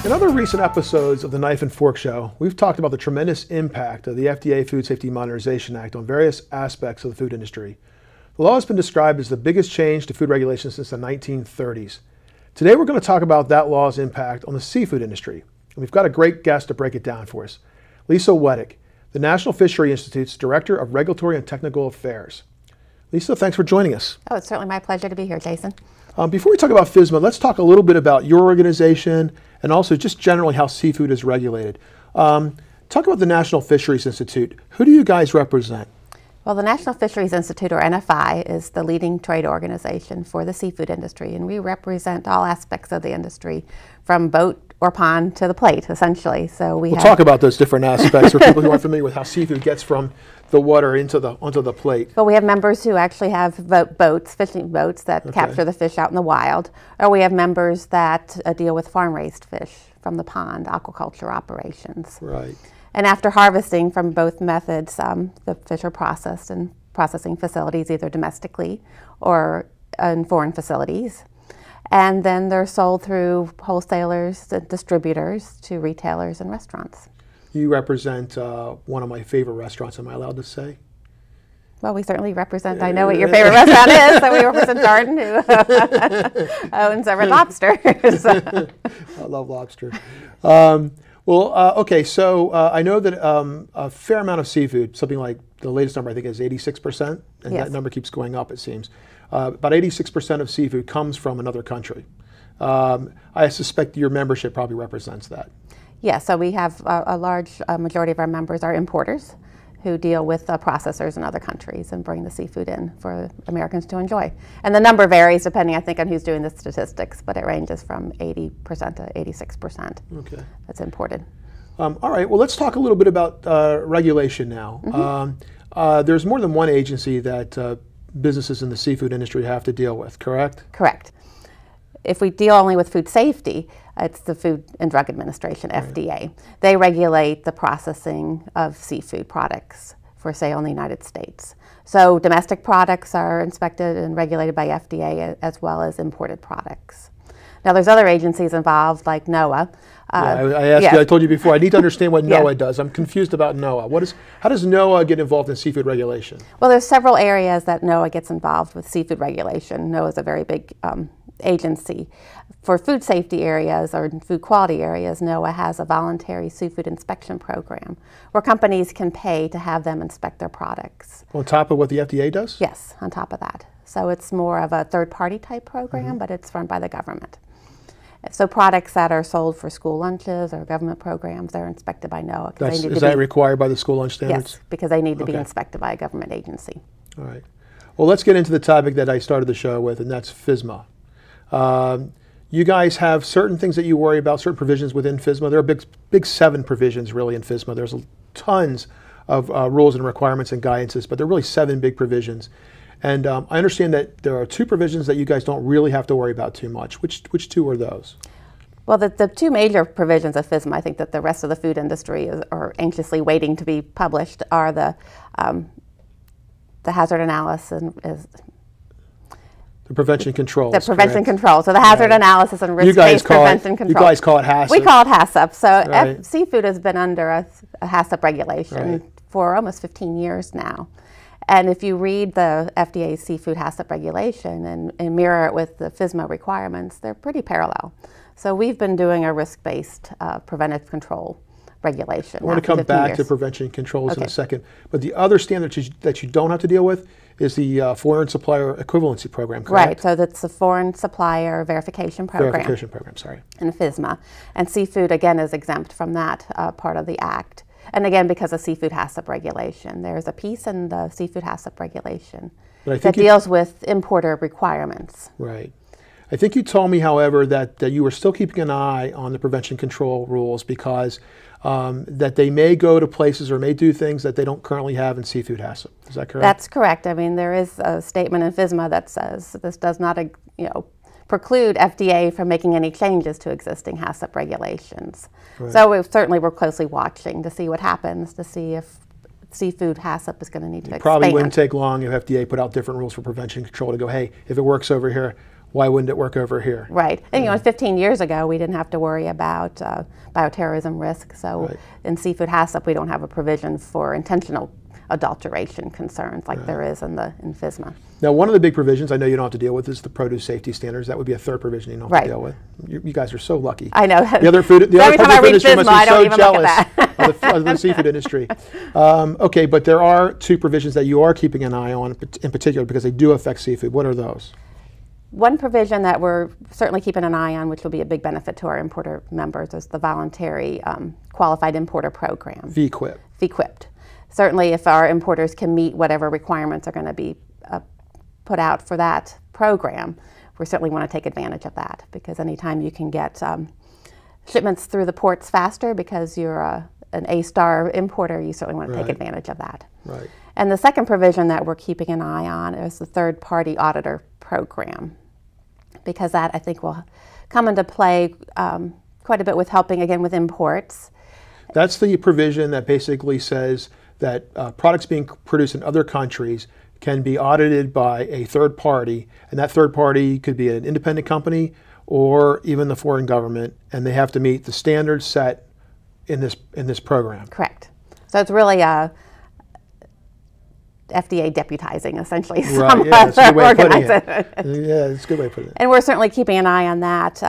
In other recent episodes of the Knife and Fork Show, we've talked about the tremendous impact of the FDA Food Safety Modernization Act on various aspects of the food industry. The law has been described as the biggest change to food regulations since the 1930s. Today we're going to talk about that law's impact on the seafood industry. And we've got a great guest to break it down for us, Lisa Weddig, the National Fisheries Institute's Director of Regulatory and Technical Affairs. Lisa, thanks for joining us. Oh, it's certainly my pleasure to be here, Jason. Before we talk about FSMA, let's talk a little bit about your organization and also just generally how seafood is regulated. Talk about the National Fisheries Institute. Who do you guys represent? Well, the National Fisheries Institute, or NFI, is the leading trade organization for the seafood industry, and we represent all aspects of the industry, from boat or pond to the plate, essentially. So we'll talk about those different aspects for people who aren't familiar with how seafood gets from the water onto the plate. Well, we have members who actually have boats, fishing boats that capture the fish out in the wild, or we have members that deal with farm-raised fish from the pond, aquaculture operations. Right. And after harvesting from both methods, the fish are processed in processing facilities, either domestically or in foreign facilities. And then they're sold through wholesalers, distributors, to retailers and restaurants. You represent one of my favorite restaurants, am I allowed to say? Well, we certainly represent, I know what your favorite restaurant is, so we represent Darden, who owns Red Lobster. I love lobster. Okay, so I know that a fair amount of seafood, something like the latest number I think is 86%, and yes. That number keeps going up, it seems. About 86% of seafood comes from another country. I suspect your membership probably represents that. Yeah, so we have a large majority of our members are importers who deal with processors in other countries and bring the seafood in for Americans to enjoy. And the number varies depending, I think, on who's doing the statistics, but it ranges from 80% to 86%. Okay. That's imported. All right, well, let's talk a little bit about regulation now. Mm-hmm. There's more than one agency that businesses in the seafood industry have to deal with, correct? Correct. If we deal only with food safety, it's the Food and Drug Administration, FDA. Right. They regulate the processing of seafood products for sale in the United States. So domestic products are inspected and regulated by FDA as well as imported products. Now there's other agencies involved like NOAA. I asked you, I told you before, I need to understand what NOAA does. I'm confused about NOAA. How does NOAA get involved in seafood regulation? Well, there's several areas that NOAA gets involved with seafood regulation. NOAA is a very big agency. For food safety areas or food quality areas, NOAA has a voluntary seafood inspection program where companies can pay to have them inspect their products. On top of what the FDA does? Yes, on top of that. So it's more of a third-party type program, but it's run by the government. So products that are sold for school lunches or government programs, they're inspected by NOAA. Is that required by the school lunch standards? Yes, because they need to be inspected by a government agency. All right. Well, let's get into the topic that I started the show with, and that's FSMA. You guys have certain things that you worry about, certain provisions within FSMA. There are big 7 provisions really in FSMA. There's tons of rules and requirements and guidances, but there are really 7 big provisions. And I understand that there are 2 provisions that you guys don't really have to worry about too much. Which 2 are those? Well, the 2 major provisions of FSMA, I think that the rest of the food industry are anxiously waiting to be published, are the hazard analysis and the prevention controls. The prevention control. So the hazard analysis and risk-based prevention control. You guys call it HACCP. We call it HACCP. So seafood has been under a HACCP regulation for almost 15 years now. And if you read the FDA's seafood HACCP regulation and mirror it with the FSMA requirements, they're pretty parallel. So we've been doing a risk-based preventive control regulation. I want to come back to prevention controls in a second. But the other standard that you don't have to deal with is the Foreign Supplier Equivalency Program, correct? Right, so that's the Foreign Supplier Verification Program. Verification Program, sorry. In FSMA. And seafood, again, is exempt from that part of the Act. And again, because of seafood HACCP regulation. There's a piece in the seafood HACCP regulation that deals with importer requirements. Right. I think you told me, however, that you were still keeping an eye on the prevention control rules because that they may go to places or may do things that they don't currently have in seafood HACCP. Is that correct? That's correct. I mean, there is a statement in FSMA that says this does not, preclude FDA from making any changes to existing HACCP regulations. Right. So we're closely watching to see what happens, to see if seafood HACCP is going to need to expand. Probably wouldn't take long if FDA put out different rules for prevention control to go, hey, if it works over here, why wouldn't it work over here? Right. And 15 years ago, we didn't have to worry about bioterrorism risk. So in seafood HACCP, we don't have a provision for intentional adulteration concerns like there is in FSMA. Now, one of the big provisions I know you don't have to deal with is the produce safety standards. That would be a third provision you don't have to deal with. You guys are so lucky. I know. The other food industry must be so jealous of the seafood industry. Okay, but there are two provisions that you are keeping an eye on in particular because they do affect seafood. What are those? One provision that we're certainly keeping an eye on, which will be a big benefit to our importer members, is the voluntary qualified importer program. VQIP. VQIP. Certainly, if our importers can meet whatever requirements are going to be put out for that program, we certainly want to take advantage of that because anytime you can get shipments through the ports faster because you're an A-star importer, you certainly want to take advantage of that. Right. And the second provision that we're keeping an eye on is the third-party auditor program because that, I think, will come into play quite a bit with helping, again, with imports. That's the provision that basically says that products being produced in other countries can be audited by a third party, and that third party could be an independent company or even the foreign government, and they have to meet the standards set in this program. Correct. So it's really FDA deputizing, essentially. Right, yeah, that's a good way of putting it. Yeah, it's a good way of putting it. And we're certainly keeping an eye on that.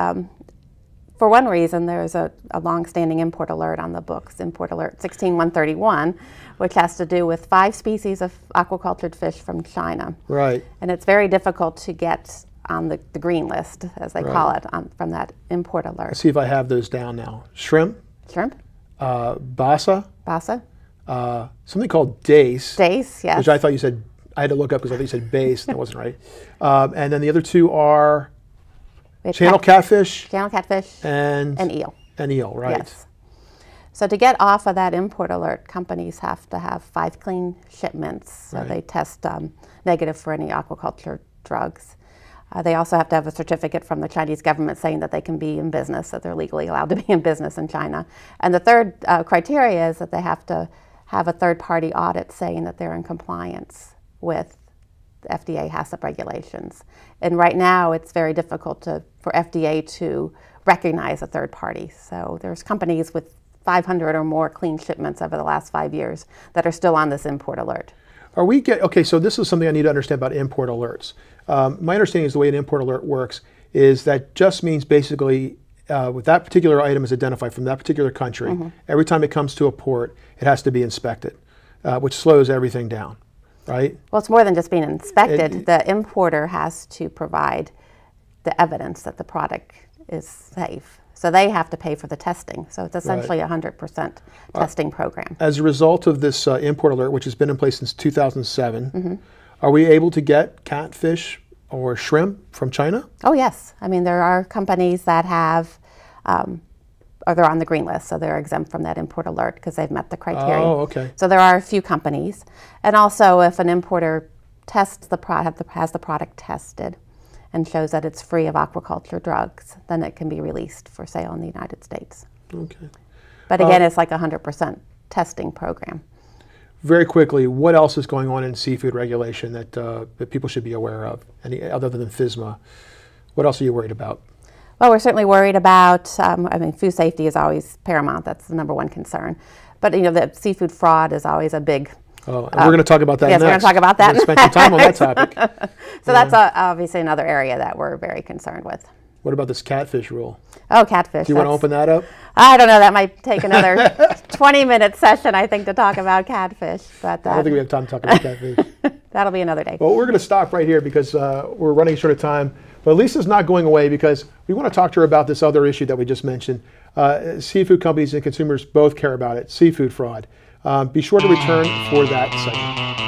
For one reason, there's a long-standing import alert on the books, Import Alert 16131, which has to do with 5 species of aquacultured fish from China. Right. And it's very difficult to get on the green list, as they call it, from that import alert. Let's see if I have those down now. Shrimp. Shrimp. Basa. Basa. Something called dace. Dace, yes. Which I thought you said, I had to look up because I thought you said base, and that wasn't right. And then the other two are channel catfish. Channel catfish. And eel. And eel, right. Yes. So to get off of that import alert, companies have to have 5 clean shipments. So they test negative for any aquaculture drugs. They also have to have a certificate from the Chinese government saying that they can be in business, that they're legally allowed to be in business in China. And the third criteria is that they have to have a third-party audit saying that they're in compliance with the FDA HACCP regulations. And right now, it's very difficult for FDA to recognize a third party. So there's companies with 500 or more clean shipments over the last 5 years that are still on this import alert. Okay, so this is something I need to understand about import alerts. My understanding is the way an import alert works is that just means basically with that particular item is identified from that particular country, every time it comes to a port, it has to be inspected, which slows everything down, right? Well, it's more than just being inspected. The importer has to provide the evidence that the product is safe. So they have to pay for the testing. So it's essentially a 100% testing program. As a result of this import alert, which has been in place since 2007, are we able to get catfish or shrimp from China? Oh, yes. I mean, there are companies that have, or they're on the green list, so they're exempt from that import alert because they've met the criteria. Oh, okay. So there are a few companies. And also, if an importer tests the product, has the product tested, and shows that it's free of aquaculture drugs, then it can be released for sale in the United States. Okay. But again, it's like a 100% testing program. Very quickly, what else is going on in seafood regulation that people should be aware of, other than FSMA? What else are you worried about? Well, we're certainly worried about, food safety is always paramount. That's the #1 concern. But, the seafood fraud is always a big Oh, and we're going to talk about that next. Yes, we're going to talk about that. Spend some time on that topic. So that's obviously another area that we're very concerned with. What about this catfish rule? Oh, catfish. Do you want to open that up? I don't know. That might take another 20-minute session, I think, to talk about catfish. But I don't think we have time to talk about catfish. That'll be another day. Well, we're going to stop right here because we're running short of time. But Lisa's not going away because we want to talk to her about this other issue that we just mentioned. Seafood companies and consumers both care about it, seafood fraud. Be sure to return for that segment.